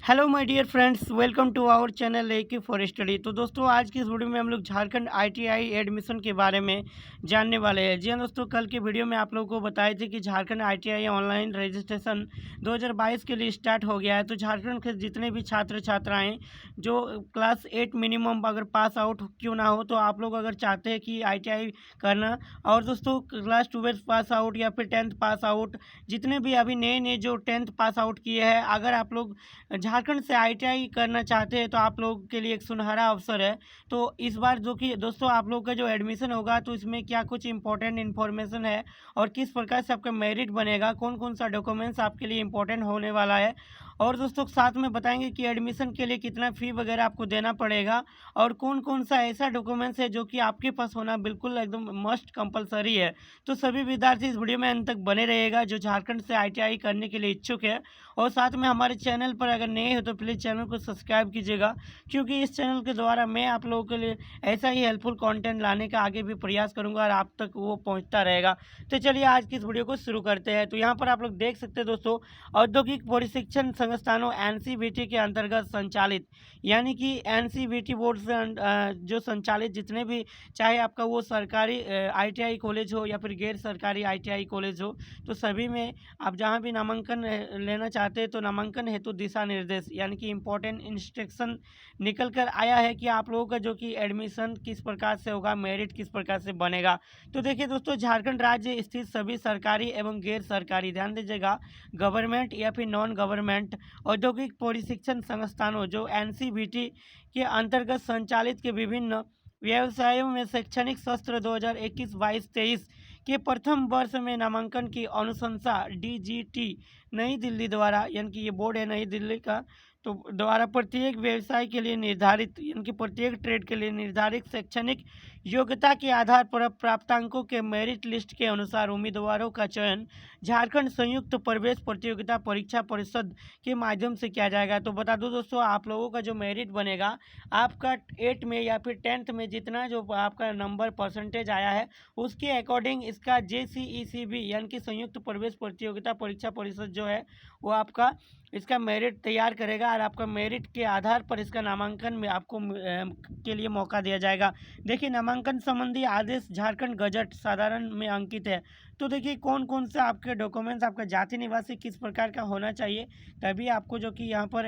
Hello my dear friends, welcome to our channel A K for study. तो दोस्तों, आज की इस वीडियो में हम लोग झारखंड आईटीआई एडमिशन के बारे में जानने वाले हैं। जी हाँ दोस्तों, कल के वीडियो में आप लोगों को बताए थे कि झारखंड आईटीआई ऑनलाइन रजिस्ट्रेशन 2022 के लिए स्टार्ट हो गया है। तो झारखंड के जितने भी छात्र छात्राएं जो क्लास 8 मिनिमम अगर पास आउट क्यों ना हो, तो आप लोग अगर चाहते हैं कि आईटीआई करना, और दोस्तों क्लास 12 पास आउट या फिर 10th पास आउट, जितने भी अभी नए नए जो 10th पास आउट किए हैं, अगर आप लोग झारखंड से आईटीआई करना चाहते हैं तो आप लोगों के लिए एक सुनहरा अवसर है। तो इस बार जो कि दोस्तों आप लोगों का जो एडमिशन होगा, तो इसमें क्या कुछ इंपॉर्टेंट इन्फॉर्मेशन है और किस प्रकार से आपका मेरिट बनेगा, कौन कौन सा डॉक्यूमेंट्स आपके लिए इंपॉर्टेंट होने वाला है, और दोस्तों साथ में बताएंगे कि एडमिशन के लिए कितना फ़ी वगैरह आपको देना पड़ेगा, और कौन कौन सा ऐसा डॉक्यूमेंट्स है जो कि आपके पास होना बिल्कुल एकदम मस्ट कंपलसरी है। तो सभी विद्यार्थी इस वीडियो में अंत तक बने रहेगा जो झारखंड से आईटीआई करने के लिए इच्छुक है। और साथ में हमारे चैनल पर अगर नए हो तो प्लीज़ चैनल को सब्सक्राइब कीजिएगा, क्योंकि इस चैनल के द्वारा मैं आप लोगों के लिए ऐसा ही हेल्पफुल कंटेंट लाने का आगे भी प्रयास करूंगा और आप तक वो पहुंचता रहेगा। तो चलिए आज की इस वीडियो को शुरू करते हैं। तो यहाँ पर आप लोग देख सकते हैं दोस्तों, औद्योगिक प्रशिक्षण संस्थानों एनसीवीटी के अंतर्गत संचालित, यानी कि एनसीवीटी बोर्ड से जो संचालित जितने भी, चाहे आपका वो सरकारी आईटीआई कॉलेज हो या फिर गैर सरकारी आईटीआई कॉलेज हो, तो सभी में आप जहाँ भी नामांकन लेना चाहते हैं तो नामांकन हेतु दिशा निर्देश यानी कि इम्पोर्टेंट इंस्ट्रक्शन निकल कर आया है कि आप लोगों का जो कि एडमिशन किस प्रकार से होगा, मेरिट किस प्रकार से बनेगा। तो देखिए दोस्तों, झारखंड राज्य स्थित सभी सरकारी एवं गैर सरकारी, ध्यान दीजिएगा, गवर्नमेंट या फिर नॉन गवर्नमेंट औद्योगिक प्रशिक्षण संस्थानों जो एनसीवीटी के अंतर्गत संचालित के विभिन्न व्यवसायों में शैक्षणिक सत्र 2021-22-23 के प्रथम वर्ष में नामांकन की अनुशंसा डीजीटी नई दिल्ली द्वारा, यानी कि ये बोर्ड है नई दिल्ली का, तो द्वारा प्रत्येक व्यवसाय के लिए निर्धारित, यानी कि प्रत्येक ट्रेड के लिए निर्धारित शैक्षणिक योग्यता के आधार पर प्राप्तांकों के मेरिट लिस्ट के अनुसार उम्मीदवारों का चयन झारखंड संयुक्त प्रवेश प्रतियोगिता परीक्षा परिषद के माध्यम से किया जाएगा। तो बता दूं दोस्तों, आप लोगों का जो मेरिट बनेगा, आपका 8 में या फिर 10th में जितना जो आपका नंबर परसेंटेज आया है, उसके अकॉर्डिंग इसका जेसीईसीबी यानी कि संयुक्त प्रवेश प्रतियोगिता परीक्षा परिषद जो है, वो आपका इसका मेरिट तैयार करेगा और आपका मेरिट के आधार पर इसका नामांकन में आपको के लिए मौका दिया जाएगा। देखिए, नामांकन संबंधी आदेश झारखंड गजट साधारण में अंकित है। तो देखिए कौन कौन से आपके डॉक्यूमेंट्स, आपका जाति निवासी किस प्रकार का होना चाहिए, तभी आपको जो कि यहाँ पर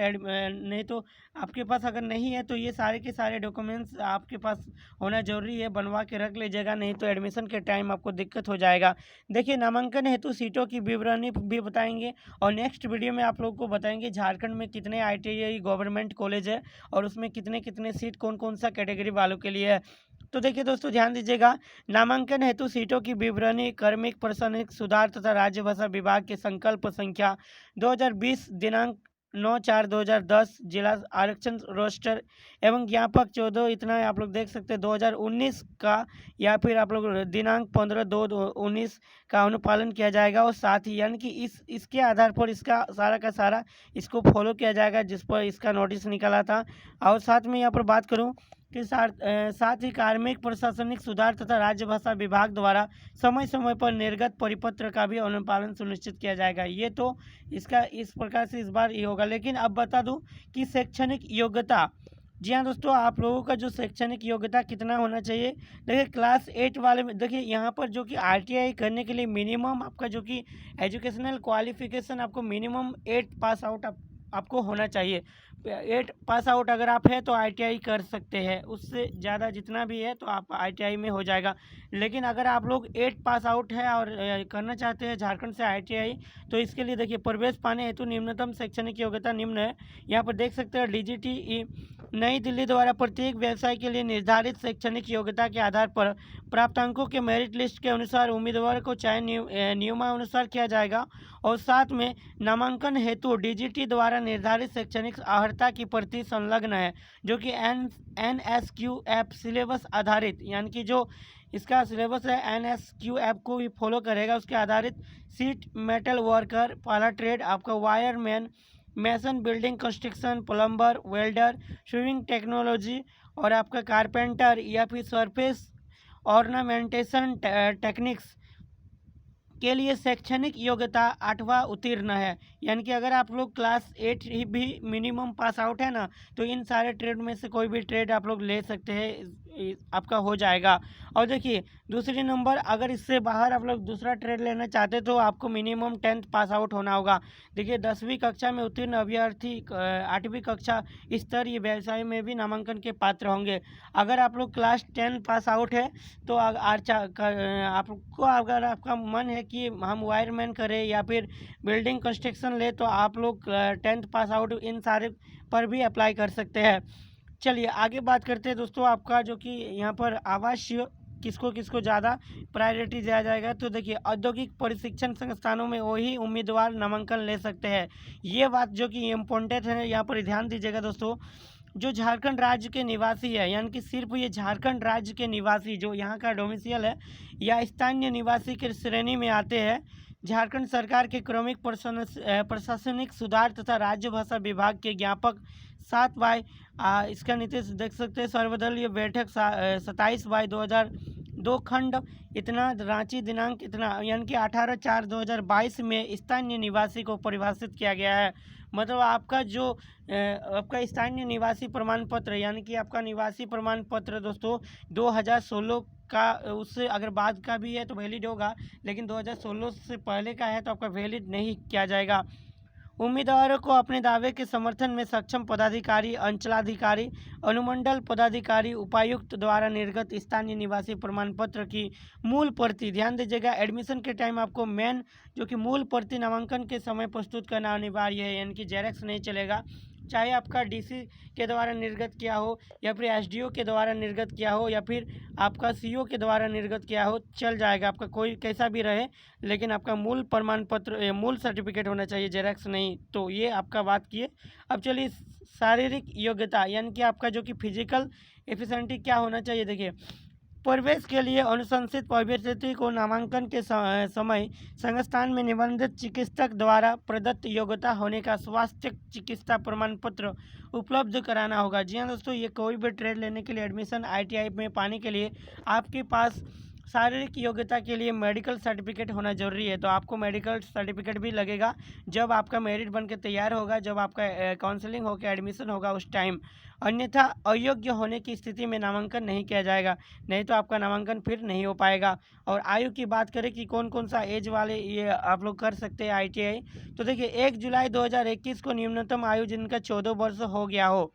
नहीं तो आपके पास अगर नहीं है तो ये सारे के सारे डॉक्यूमेंट्स आपके पास होना जरूरी है, बनवा के रख लीजिएगा, नहीं तो एडमिशन के टाइम आपको दिक्कत हो जाएगा। देखिए, नामांकन हेतु सीटों की विवरणी भी बताएंगे और नेक्स्ट वीडियो में आप लोगों को बताएंगे झारखंड में कितने आईटीआई गवर्नमेंट कॉलेज है और उसमें कितने कितने सीट कौन कौन सा कैटेगरी वालों के लिए है। तो देखिए दोस्तों, ध्यान दीजिएगा, नामांकन हेतु सीटों की विवरणी कार्मिक प्रशासनिक सुधार तथा राज्य भाषा विभाग के संकल्प संख्या 2020 दिनांक 9/4/2010 जिला आरक्षण रोस्टर एवं ज्ञापक 14, इतना आप लोग देख सकते हैं 2019 का, या फिर आप लोग दिनांक 15/2/19 का अनुपालन किया जाएगा। और साथ ही यानी कि इसके आधार पर इसका सारा का सारा इसको फॉलो किया जाएगा जिस पर इसका नोटिस निकला था। और साथ में यहाँ पर बात करूँ कि साथ ही कार्मिक प्रशासनिक सुधार तथा राज्य भाषा विभाग द्वारा समय समय पर निर्गत परिपत्र का भी अनुपालन सुनिश्चित किया जाएगा। ये तो इसका इस प्रकार से इस बार ये होगा। लेकिन अब बता दूं कि शैक्षणिक योग्यता, जी हाँ दोस्तों, आप लोगों का जो शैक्षणिक योग्यता कितना होना चाहिए, देखिए क्लास 8 वाले में, देखिए यहाँ पर जो कि आईटीआई करने के लिए मिनिमम आपका जो कि एजुकेशनल क्वालिफिकेशन आपको मिनिमम 8 पास आउट आपको होना चाहिए। 8 पास आउट अगर आप है तो आईटीआई कर सकते हैं, उससे ज़्यादा जितना भी है तो आप आईटीआई में हो जाएगा। लेकिन अगर आप लोग 8 पास आउट है और करना चाहते हैं झारखंड से आईटीआई, तो इसके लिए देखिए प्रवेश पाने हेतु निम्नतम शैक्षणिक योग्यता निम्न है। यहाँ पर देख सकते हैं डीजीटी नई दिल्ली द्वारा प्रत्येक व्यवसाय के लिए निर्धारित शैक्षणिक योग्यता के आधार पर प्राप्तांकों के मेरिट लिस्ट के अनुसार उम्मीदवार को चयन नियमानुसार किया जाएगा। और साथ में नामांकन हेतु डीजीटी द्वारा निर्धारित शैक्षणिक अर्हता की प्रति संलग्न है, जो कि एनएसक्यूएफ सिलेबस आधारित, यानी कि जो इसका सिलेबस है एनएसक्यूएफ को भी फॉलो करेगा, उसके आधारित सीट मेटल वर्कर, पहला ट्रेड आपका wireman, mason, building construction, plumber, welder, swimming technology, और आपका कारपेंटर या फिर सरफेस ऑर्नामेंटेशन टेक्निक्स, के लिए शैक्षणिक योग्यता 8वां उत्तीर्ण है। यानी कि अगर आप लोग क्लास 8 ही भी मिनिमम पास आउट है ना, तो इन सारे ट्रेड में से कोई भी ट्रेड आप लोग ले सकते हैं, आपका हो जाएगा। और देखिए दूसरी नंबर, अगर इससे बाहर आप लोग दूसरा ट्रेड लेना चाहते तो आपको मिनिमम 10th पास आउट होना होगा। देखिए 10वीं कक्षा में उत्तीर्ण अभ्यर्थी 8वीं कक्षा स्तरीय व्यवसाय में भी नामांकन के पात्र होंगे। अगर आप लोग क्लास 10 पास आउट है तो आपको, अगर आपका मन है कि हम वायरमैन करें या फिर बिल्डिंग कंस्ट्रक्शन ले, तो आप लोग 10th पास आउट इन सारे पर भी अप्लाई कर सकते हैं। चलिए आगे बात करते हैं दोस्तों, आपका जो कि यहाँ पर आवासीय किसको किसको ज़्यादा प्रायोरिटी दिया जाएगा। तो देखिए औद्योगिक प्रशिक्षण संस्थानों में वही उम्मीदवार नामांकन ले सकते हैं। ये बात जो कि इम्पोर्टेंट है, यहाँ पर ध्यान दीजिएगा दोस्तों। जो झारखंड राज्य के निवासी है, यानी कि सिर्फ ये झारखंड राज्य के निवासी जो यहाँ का डोमिसाइल है या स्थानीय निवासी की श्रेणी में आते हैं, झारखंड सरकार के क्रमिक प्रशासनिक सुधार तथा राज्य भाषा विभाग के ज्ञापक 7/, इसका नीति देख सकते हैं, सर्वदलीय बैठक 27/2002 खंड इतना रांची दिनांक इतना, यानी कि 18/4/2022 में स्थानीय निवासी को परिभाषित किया गया है। मतलब आपका जो आपका स्थानीय निवासी प्रमाण पत्र, यानी कि आपका निवासी प्रमाण पत्र दोस्तों 2016 का, उससे अगर बाद का भी है तो वैलिड होगा, लेकिन 2016 से पहले का है तो आपका वैलिड नहीं किया जाएगा। उम्मीदवारों को अपने दावे के समर्थन में सक्षम पदाधिकारी, अंचलाधिकारी, अनुमंडल पदाधिकारी, उपायुक्त द्वारा निर्गत स्थानीय निवासी प्रमाण पत्र की मूल प्रति, ध्यान दीजिएगा एडमिशन के टाइम आपको मेन जो कि मूल प्रति नामांकन के समय प्रस्तुत करना अनिवार्य है, यानी कि जेरॉक्स नहीं चलेगा। चाहे आपका डीसी के द्वारा निर्गत किया हो या फिर एसडीओ के द्वारा निर्गत किया हो या फिर आपका सीओ के द्वारा निर्गत किया हो, चल जाएगा, आपका कोई कैसा भी रहे, लेकिन आपका मूल प्रमाण पत्र मूल सर्टिफिकेट होना चाहिए, जेरॉक्स नहीं। तो ये आपका बात किए। अब चलिए शारीरिक योग्यता, यानी कि आपका जो कि फिजिकल एफिशिएंसी क्या होना चाहिए। देखिए प्रवेश के लिए अनुशंसित अभ्यर्थी को नामांकन के समय संस्थान में निबंधित चिकित्सक द्वारा प्रदत्त योग्यता होने का स्वास्थ्य चिकित्सा प्रमाण पत्र उपलब्ध कराना होगा। जी हाँ दोस्तों, ये कोई भी ट्रेड लेने के लिए एडमिशन आईटीआई में पाने के लिए आपके पास शारीरिक योग्यता के लिए मेडिकल सर्टिफिकेट होना जरूरी है। तो आपको मेडिकल सर्टिफिकेट भी लगेगा जब आपका मेरिट बन के तैयार होगा, जब आपका काउंसलिंग होकर एडमिशन होगा उस टाइम। अन्यथा अयोग्य होने की स्थिति में नामांकन नहीं किया जाएगा, नहीं तो आपका नामांकन फिर नहीं हो पाएगा। और आयु की बात करें कि कौन कौन सा एज वाले ये आप लोग कर सकते हैं आईटीआई, तो देखिए 1 जुलाई 2021 को न्यूनतम आयु जिनका 14 वर्ष हो गया हो,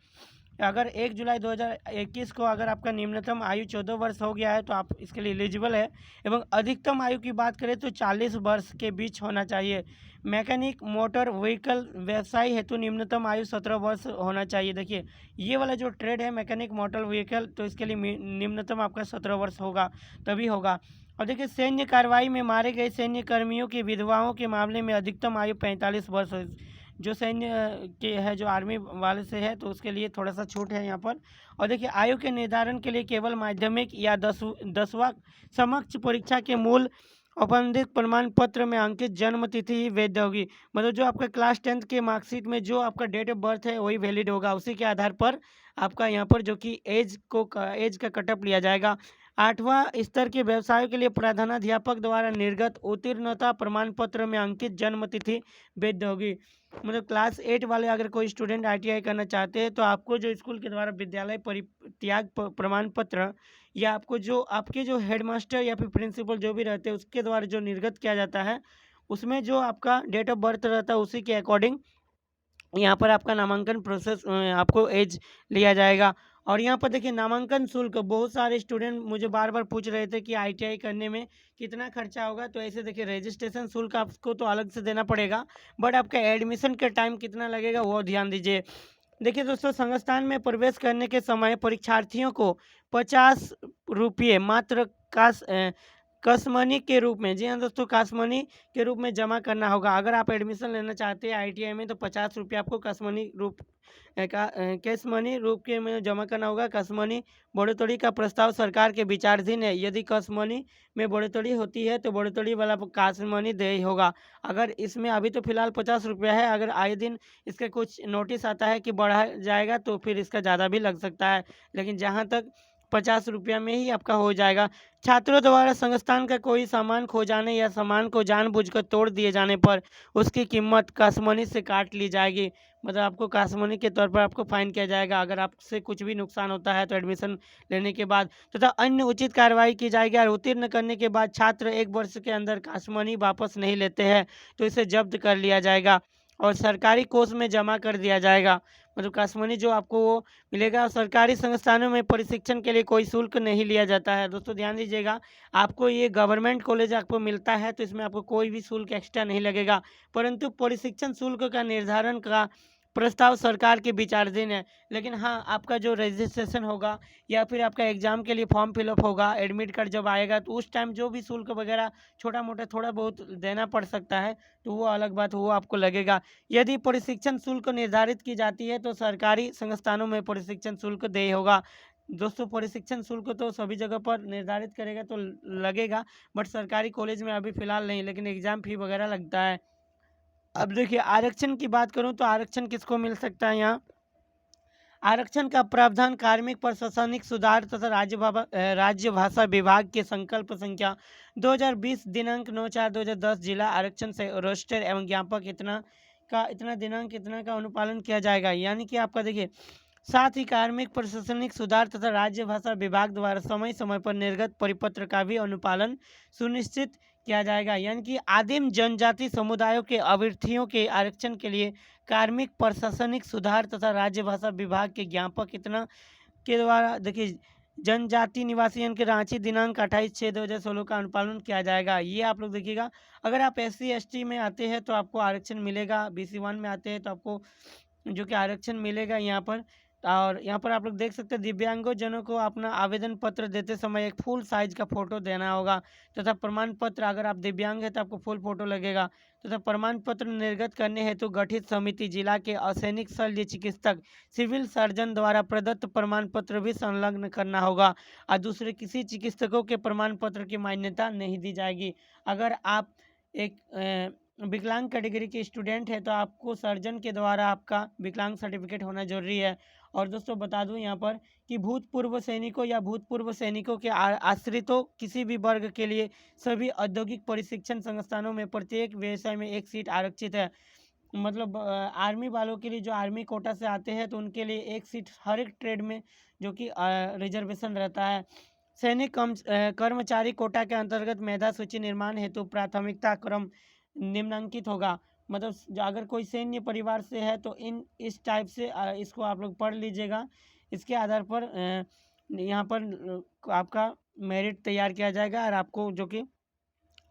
अगर 1 जुलाई 2021 को अगर आपका न्यूनतम आयु 14 वर्ष हो गया है तो आप इसके लिए एलिजिबल है। एवं अधिकतम आयु की बात करें तो 40 वर्ष के बीच होना चाहिए। मैकेनिक मोटर व्हीकल व्यवसाय हेतु न्यूनतम आयु 17 वर्ष होना चाहिए। देखिए ये वाला जो ट्रेड है मैकेनिक मोटर व्हीकल, तो इसके लिए निम्नतम आपका 17 वर्ष होगा, तभी होगा। और देखिए सैन्य कार्रवाई में मारे गए सैन्य कर्मियों की विधवाओं के मामले में अधिकतम आयु 45 वर्ष हो। जो सैन्य के है, जो आर्मी वाले से है, तो उसके लिए थोड़ा सा छूट है यहाँ पर। और देखिए आयु के निर्धारण के लिए केवल माध्यमिक या 10वां समकक्ष परीक्षा के मूल औपबंधिक प्रमाण पत्र में अंकित जन्म तिथि ही वैध होगी। मतलब जो आपका क्लास 10th के मार्कशीट में जो आपका डेट ऑफ बर्थ है वही वैलिड होगा, उसी के आधार पर आपका यहाँ पर जो कि एज का कटअप लिया जाएगा। 8वां स्तर के व्यवसायों के लिए प्रधानाध्यापक द्वारा निर्गत उत्तीर्णता प्रमाण पत्र में अंकित जन्म तिथि वैध होगी। मतलब क्लास 8 वाले अगर कोई स्टूडेंट आईटीआई करना चाहते हैं तो आपको जो स्कूल के द्वारा विद्यालय परित्याग प्रमाण पत्र या आपको जो आपके जो हेडमास्टर या फिर प्रिंसिपल जो भी रहते हैं उसके द्वारा जो निर्गत किया जाता है, उसमें जो आपका डेट ऑफ बर्थ रहता है उसी के अकॉर्डिंग यहाँ पर आपका नामांकन प्रोसेस आपको एज लिया जाएगा। और यहाँ पर देखिए नामांकन शुल्क, बहुत सारे स्टूडेंट मुझे बार बार पूछ रहे थे कि आईटीआई करने में कितना खर्चा होगा। तो ऐसे देखिए रजिस्ट्रेशन शुल्क आपको तो अलग से देना पड़ेगा, बट आपका एडमिशन के टाइम कितना लगेगा वो ध्यान दीजिए। देखिए दोस्तों, संस्थान में प्रवेश करने के समय परीक्षार्थियों को 50 रुपये मात्र कसमनी के रूप में, जी हाँ दोस्तों, कसमनी के रूप में जमा करना होगा। अगर आप एडमिशन लेना चाहते हैं आईटीआई में तो 50 रुपये आपको कैश मनी रूप के में जमा करना होगा। कसमनी बढ़ोतरी का प्रस्ताव सरकार के विचाराधीन है। यदि कसमनी में बढ़ोतरी होती है तो बढ़ोतरी वाला कसमनी दे होगा। अगर इसमें अभी तो फिलहाल 50 रुपया है, अगर आए दिन इसका कुछ नोटिस आता है कि बढ़ा जाएगा तो फिर इसका ज़्यादा भी लग सकता है, लेकिन जहाँ तक ₹50 में ही आपका हो जाएगा। छात्रों द्वारा संस्थान का कोई सामान खो जाने या सामान को जानबूझकर तोड़ दिए जाने पर उसकी कीमत काशमनी से काट ली जाएगी। मतलब आपको काशमनी के तौर पर आपको फाइन किया जाएगा अगर आपसे कुछ भी नुकसान होता है तो एडमिशन लेने के बाद, तथा अन्य उचित कार्रवाई की जाएगी। और उत्तीर्ण करने के बाद छात्र 1 वर्ष के अंदर काशमनी वापस नहीं लेते हैं तो इसे जब्त कर लिया जाएगा और सरकारी कोष में जमा कर दिया जाएगा। मतलब काशमनी जो आपको वो मिलेगा। और सरकारी संस्थानों में प्रशिक्षण के लिए कोई शुल्क नहीं लिया जाता है। दोस्तों ध्यान दीजिएगा, आपको ये गवर्नमेंट कॉलेज आपको मिलता है तो इसमें आपको कोई भी शुल्क एक्स्ट्रा नहीं लगेगा, परंतु प्रशिक्षण शुल्क का निर्धारण का प्रस्ताव सरकार के विचाराधीन है। लेकिन हाँ, आपका जो रजिस्ट्रेशन होगा या फिर आपका एग्ज़ाम के लिए फॉर्म फिलअप होगा, एडमिट कार्ड जब आएगा तो उस टाइम जो भी शुल्क वगैरह छोटा मोटा थोड़ा बहुत देना पड़ सकता है, तो वो अलग बात, वो आपको लगेगा। यदि प्रशिक्षण शुल्क निर्धारित की जाती है तो सरकारी संस्थानों में प्रशिक्षण शुल्क देय होगा। दोस्तों प्रशिक्षण शुल्क तो सभी जगह पर निर्धारित करेगा तो लगेगा, बट सरकारी कॉलेज में अभी फ़िलहाल नहीं, लेकिन एग्ज़ाम फ़ी वगैरह लगता है। अब देखिए आरक्षण की बात करूं तो आरक्षण किसको मिल सकता है यहाँ। आरक्षण का प्रावधान कार्मिक प्रशासनिक सुधार तथा राज्य भाषा विभाग के संकल्प संख्या 2020 दिनांक 9/4/2010 जिला आरक्षण से रोस्टर एवं ज्ञापक इतना दिनांक इतना का अनुपालन किया जाएगा। यानी कि आपका देखिए, साथ ही कार्मिक प्रशासनिक सुधार तथा राज्य भाषा विभाग द्वारा समय समय पर निर्गत परिपत्र का भी अनुपालन सुनिश्चित किया जाएगा। यानी कि आदिम जनजाति समुदायों के अभ्यर्थियों के आरक्षण के लिए कार्मिक प्रशासनिक सुधार तथा राज्य भाषा विभाग के ज्ञापक इतना के द्वारा देखिए जनजाति निवासी यानी कि रांची दिनांक 28/6/2016 का अनुपालन किया जाएगा। ये आप लोग देखिएगा। अगर आप SC/ST में आते हैं तो आपको आरक्षण मिलेगा, BC1 में आते हैं तो आपको जो कि आरक्षण मिलेगा यहाँ पर। और यहाँ पर आप लोग देख सकते हैं दिव्यांगों जनों को अपना आवेदन पत्र देते समय एक फुल साइज का फोटो देना होगा तथा प्रमाण पत्र, अगर आप दिव्यांग हैं तो आपको फुल फोटो लगेगा, तथा प्रमाण पत्र निर्गत करने हेतु गठित समिति जिला के असैनिक शल्य चिकित्सक सिविल सर्जन द्वारा प्रदत्त प्रमाण पत्र भी संलग्न करना होगा और दूसरे किसी चिकित्सकों के प्रमाण पत्र की मान्यता नहीं दी जाएगी। अगर आप एक विकलांग कैटेगरी के स्टूडेंट है तो आपको सर्जन के द्वारा आपका विकलांग सर्टिफिकेट होना जरूरी है। और दोस्तों बता दूं यहाँ पर कि भूतपूर्व सैनिकों या भूतपूर्व सैनिकों के आश्रितों किसी भी वर्ग के लिए सभी औद्योगिक प्रशिक्षण संस्थानों में प्रत्येक व्यवसाय में एक सीट आरक्षित है। मतलब आर्मी वालों के लिए जो आर्मी कोटा से आते हैं तो उनके लिए एक सीट हर एक ट्रेड में जो कि रिजर्वेशन रहता है। सैनिक कर्मचारी कोटा के अंतर्गत मेधा सूची निर्माण हेतु प्राथमिकता क्रम निम्नांकित होगा। मतलब अगर कोई सैन्य परिवार से है तो इस टाइप से इसको आप लोग पढ़ लीजिएगा। इसके आधार पर यहाँ पर आपका मेरिट तैयार किया जाएगा और आपको जो कि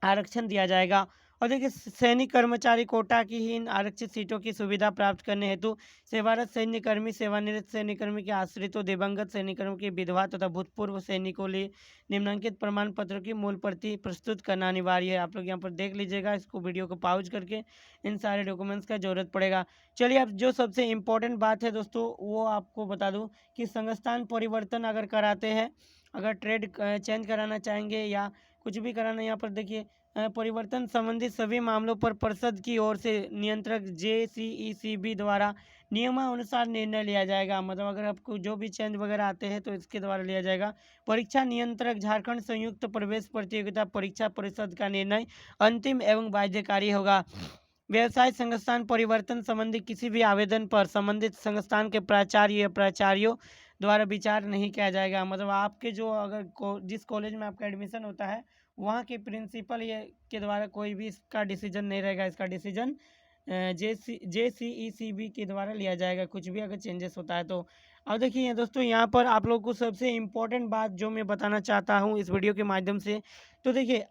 आरक्षण दिया जाएगा। और देखिए सैनिक कर्मचारी कोटा की ही इन आरक्षित सीटों की सुविधा प्राप्त करने हेतु सेवारत सैन्यकर्मी, सेवानिवृत्त सैन्यकर्मी के आश्रितों, दिवंगत सैन्यकर्मी की विधवा तथा भूतपूर्व सैनिकों लिए निम्नांकित प्रमाण पत्र की मूल प्रति प्रस्तुत करना अनिवार्य है। आप लोग यहाँ पर देख लीजिएगा, इसको वीडियो को पॉज करके इन सारे डॉक्यूमेंट्स का जरूरत पड़ेगा। चलिए अब जो सबसे इम्पोर्टेंट बात है दोस्तों वो आपको बता दूँ कि संस्थान परिवर्तन अगर कराते हैं, अगर ट्रेड चेंज कराना चाहेंगे या कुछ भी कराना, यहाँ पर देखिए परिवर्तन संबंधित सभी मामलों पर परिषद की ओर से नियंत्रक JCECB द्वारा नियमानुसार निर्णय लिया जाएगा। मतलब अगर आपको जो भी चेंज वगैरह आते हैं तो इसके द्वारा लिया जाएगा। परीक्षा नियंत्रक झारखंड संयुक्त प्रवेश प्रतियोगिता परीक्षा परिषद का निर्णय अंतिम एवं बाध्यकारी होगा। व्यवसाय संस्थान परिवर्तन संबंधी किसी भी आवेदन पर संबंधित संस्थान के प्राचार्य या प्राचार्यों द्वारा विचार नहीं किया जाएगा। मतलब आपके जो अगर जिस कॉलेज में आपका एडमिशन होता है वहाँ के प्रिंसिपल ये के द्वारा कोई भी इसका डिसीजन नहीं रहेगा। इसका डिसीजन JCECB के द्वारा लिया जाएगा, कुछ भी अगर चेंजेस होता है तो। अब देखिए दोस्तों यहाँ पर आप लोग को सबसे इम्पोर्टेंट बात जो मैं बताना चाहता हूँ इस वीडियो के माध्यम से, तो देखिए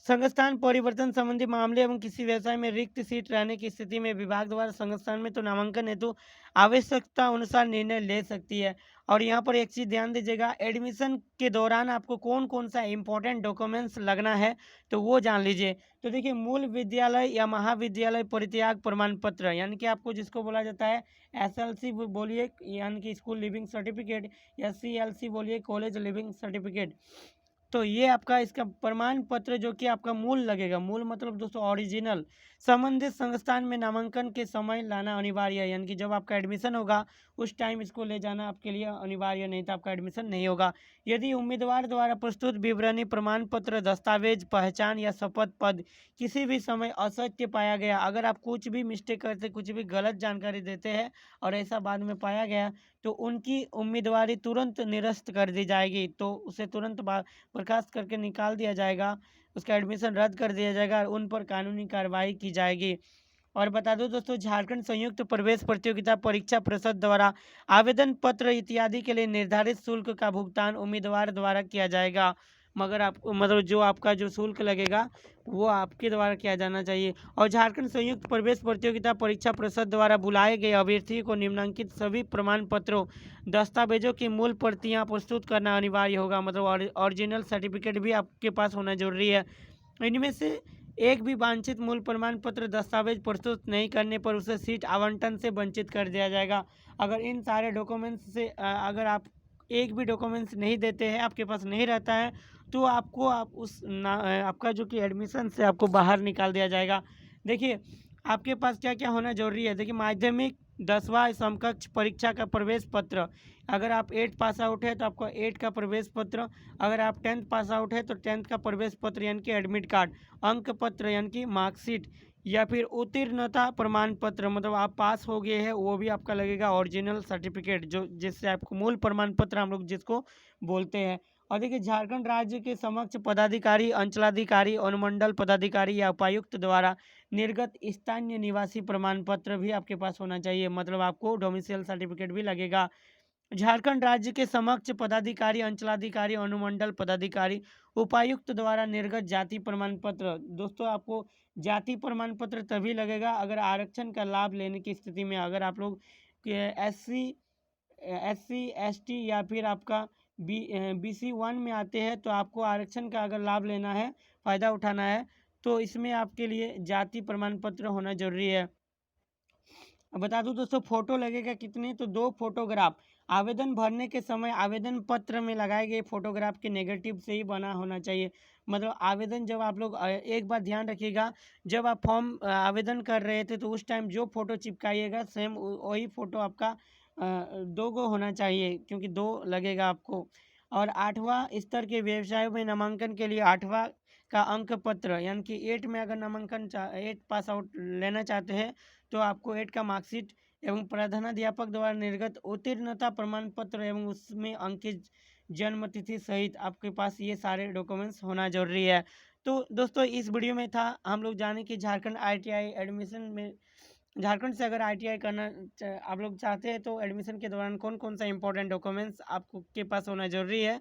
संस्थान परिवर्तन संबंधी मामले एवं किसी व्यवसाय में रिक्त सीट रहने की स्थिति में विभाग द्वारा संस्थान में तो नामांकन हेतु आवश्यकता अनुसार निर्णय ले सकती है। और यहाँ पर एक चीज़ ध्यान दीजिएगा, एडमिशन के दौरान आपको कौन कौन सा इम्पोर्टेंट डॉक्यूमेंट्स लगना है तो वो जान लीजिए। तो देखिए मूल विद्यालय या महाविद्यालय परित्याग प्रमाण पत्र, यानी कि आपको जिसको बोला जाता है SLC बोलिए यानी कि स्कूल लिविंग सर्टिफिकेट, या CLC बोलिए कॉलेज लिविंग सर्टिफिकेट। तो ये आपका इसका प्रमाण पत्र जो कि आपका मूल लगेगा, मूल मतलब दोस्तों ओरिजिनल, संबंधित संस्थान में नामांकन के समय लाना अनिवार्य है, यानी कि जब आपका एडमिशन होगा उस टाइम इसको ले जाना आपके लिए अनिवार्य, नहीं तो आपका एडमिशन नहीं होगा। यदि उम्मीदवार द्वारा प्रस्तुत विवरणी, प्रमाण पत्र, दस्तावेज, पहचान या शपथ पद किसी भी समय असत्य पाया गया, अगर आप कुछ भी मिस्टेक करते, कुछ भी गलत जानकारी देते हैं और ऐसा बाद में पाया गया, तो उनकी उम्मीदवारी तुरंत निरस्त कर दी जाएगी। तो उसे तुरंत बर्खास्त करके निकाल दिया जाएगा, उसका एडमिशन रद्द कर दिया जाएगा और उन पर कानूनी कार्रवाई की जाएगी। और बता दो दोस्तों, झारखंड संयुक्त प्रवेश प्रतियोगिता परीक्षा परिषद द्वारा आवेदन पत्र इत्यादि के लिए निर्धारित शुल्क का भुगतान उम्मीदवार द्वारा किया जाएगा, मगर आप मतलब जो आपका जो शुल्क लगेगा वो आपके द्वारा किया जाना चाहिए। और झारखंड संयुक्त प्रवेश प्रतियोगिता परीक्षा परिषद द्वारा बुलाए गए अभ्यर्थी को निम्नलिखित सभी प्रमाण पत्रों, दस्तावेजों की मूल प्रतियां प्रस्तुत करना अनिवार्य होगा, मतलब ओरिजिनल सर्टिफिकेट भी आपके पास होना जरूरी है। इनमें से एक भी वांछित मूल प्रमाण पत्र दस्तावेज प्रस्तुत नहीं करने पर उसे सीट आवंटन से वंचित कर दिया जाएगा। अगर इन सारे डॉक्यूमेंट्स से अगर आप एक भी डॉक्यूमेंट्स नहीं देते हैं, आपके पास नहीं रहता है, तो आपको आपका जो कि एडमिशन से आपको बाहर निकाल दिया जाएगा। देखिए आपके पास क्या क्या होना जरूरी है। देखिए माध्यमिक 10वां समकक्ष परीक्षा का प्रवेश पत्र, अगर आप 8 पास आउट है तो आपका 8 का प्रवेश पत्र, अगर आप 10th पास आउट है तो 10th का प्रवेश पत्र यानी कि एडमिट कार्ड, अंक पत्र यानी कि मार्कशीट, या फिर उत्तीर्णता प्रमाण पत्र, मतलब आप पास हो गए हैं वो भी आपका लगेगा, ओरिजिनल सर्टिफिकेट जो जिससे आपको मूल प्रमाण पत्र हम लोग जिसको बोलते हैं। और देखिए झारखंड राज्य के समक्ष पदाधिकारी, अंचलाधिकारी, अनुमंडल पदाधिकारी या उपायुक्त द्वारा निर्गत स्थानीय निवासी प्रमाण पत्र भी आपके पास होना चाहिए, मतलब आपको डोमिसाइल सर्टिफिकेट भी लगेगा। झारखंड राज्य के समक्ष पदाधिकारी, अंचलाधिकारी, अनुमंडल पदाधिकारी, उपायुक्त द्वारा निर्गत जाति प्रमाण पत्र, दोस्तों आपको जाति प्रमाण पत्र तभी लगेगा अगर आरक्षण का लाभ लेने की स्थिति में, अगर आप लोग SC ST या फिर आपका BC 1 में आते हैं, तो आपको आरक्षण का अगर लाभ लेना है, फ़ायदा उठाना है, तो इसमें आपके लिए जाति प्रमाण पत्र होना जरूरी है। बता दूं दोस्तों, फोटो लगेगा कितने, तो 2 फोटोग्राफ आवेदन भरने के समय आवेदन पत्र में लगाए गए फोटोग्राफ के नेगेटिव से ही बना होना चाहिए। मतलब आवेदन जब आप लोग एक बार ध्यान रखिएगा, जब आप फॉर्म आवेदन कर रहे थे तो उस टाइम जो फोटो चिपकाइएगा सेम वही फोटो आपका 2 गो होना चाहिए, क्योंकि 2 लगेगा आपको। और 8वां स्तर के व्यवसाय में नामांकन के लिए 8वां का अंक पत्र, यानी कि 8 में अगर नामांकन 8 पास आउट लेना चाहते हैं तो आपको 8 का मार्कशीट एवं प्रधानाध्यापक द्वारा निर्गत उत्तीर्णता प्रमाण पत्र एवं उसमें अंकित जन्म तिथि सहित आपके पास ये सारे डॉक्यूमेंट्स होना जरूरी है। तो दोस्तों इस वीडियो में था हम लोग जाने कि झारखंड ITI एडमिशन में, झारखंड से अगर ITI करना आप लोग चाहते हैं तो एडमिशन के दौरान कौन कौन सा इंपॉर्टेंट डॉक्यूमेंट्स आपको के पास होना जरूरी है।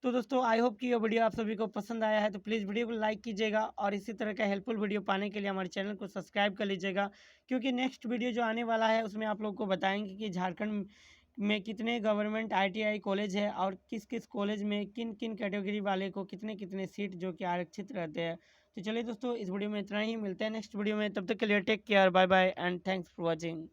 तो दोस्तों आई होप कि ये वीडियो आप सभी को पसंद आया है, तो प्लीज़ वीडियो को लाइक कीजिएगा और इसी तरह का हेल्पफुल वीडियो पाने के लिए हमारे चैनल को सब्सक्राइब कर लीजिएगा, क्योंकि नेक्स्ट वीडियो जो आने वाला है उसमें आप लोग को बताएंगे कि झारखंड में कितने गवर्नमेंट ITI कॉलेज है और किस किस कॉलेज में किन किन कैटेगरी वाले को कितने कितने सीट जो कि आरक्षित रहते हैं। तो चलिए दोस्तों इस वीडियो में इतना ही, मिलते हैं नेक्स्ट वीडियो में, तब तक के लिए take care, bye bye and thanks for watching.